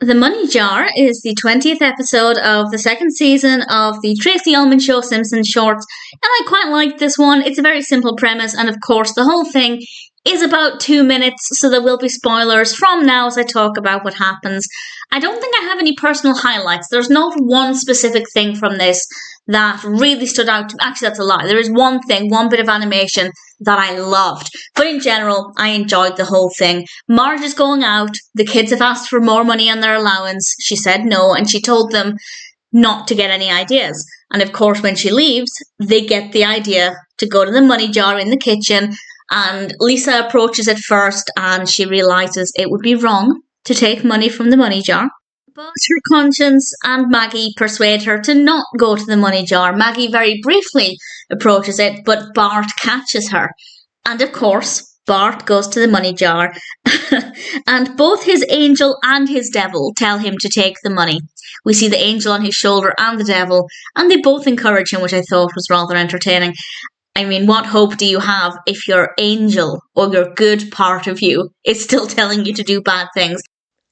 The Money Jar is the 20th episode of the second season of the Tracey Ullman Show Simpsons shorts, and I quite like this one. It's a very simple premise, and of course, the whole thing is about 2 minutes, so there will be spoilers from now as I talk about what happens. I don't think I have any personal highlights. There's not one specific thing from this that really stood out to me. Actually, that's a lie. There is one thing, one bit of animation that I loved. But in general, I enjoyed the whole thing. Marge is going out. The kids have asked for more money on their allowance. She said no, and she told them not to get any ideas. And of course, when she leaves, they get the idea to go to the money jar in the kitchen. And Lisa approaches it first, and she realizes it would be wrong to take money from the money jar. But her conscience and Maggie persuade her to not go to the money jar. Maggie very briefly approaches it, but Bart catches her. And of course, Bart goes to the money jar. And both his angel and his devil tell him to take the money. We see the angel on his shoulder and the devil, and they both encourage him, which I thought was rather entertaining. I mean, what hope do you have if your angel or your good part of you is still telling you to do bad things?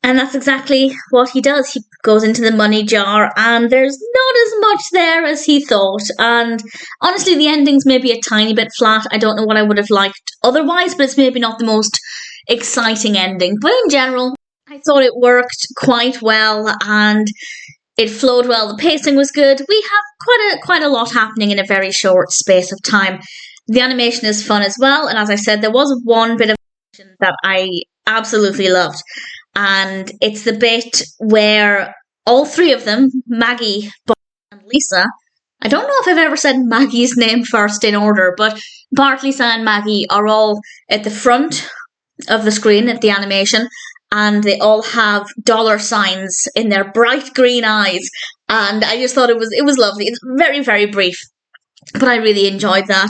And that's exactly what he does. He goes into the money jar and there's not as much there as he thought. And honestly, the ending's maybe a tiny bit flat. I don't know what I would have liked otherwise, but it's maybe not the most exciting ending. But in general, I thought it worked quite well and it flowed well. The pacing was good. We have quite a lot happening in a very short space of time. The animation is fun as well. And as I said, there was one bit of animation that I absolutely loved. And it's the bit where all three of them, Maggie, Bart, and Lisa, I don't know if I've ever said Maggie's name first in order, but Bart, Lisa, and Maggie are all at the front of the screen of the animation, and they all have dollar signs in their bright green eyes. And I just thought it was lovely. It's very, very brief, but I really enjoyed that.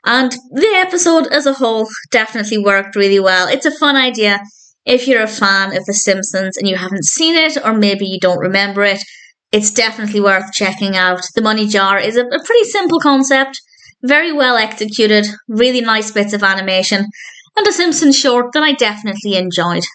And the episode as a whole definitely worked really well. It's a fun idea. If you're a fan of The Simpsons and you haven't seen it, or maybe you don't remember it, it's definitely worth checking out. The Money Jar is a pretty simple concept, very well executed, really nice bits of animation, and a Simpsons short that I definitely enjoyed.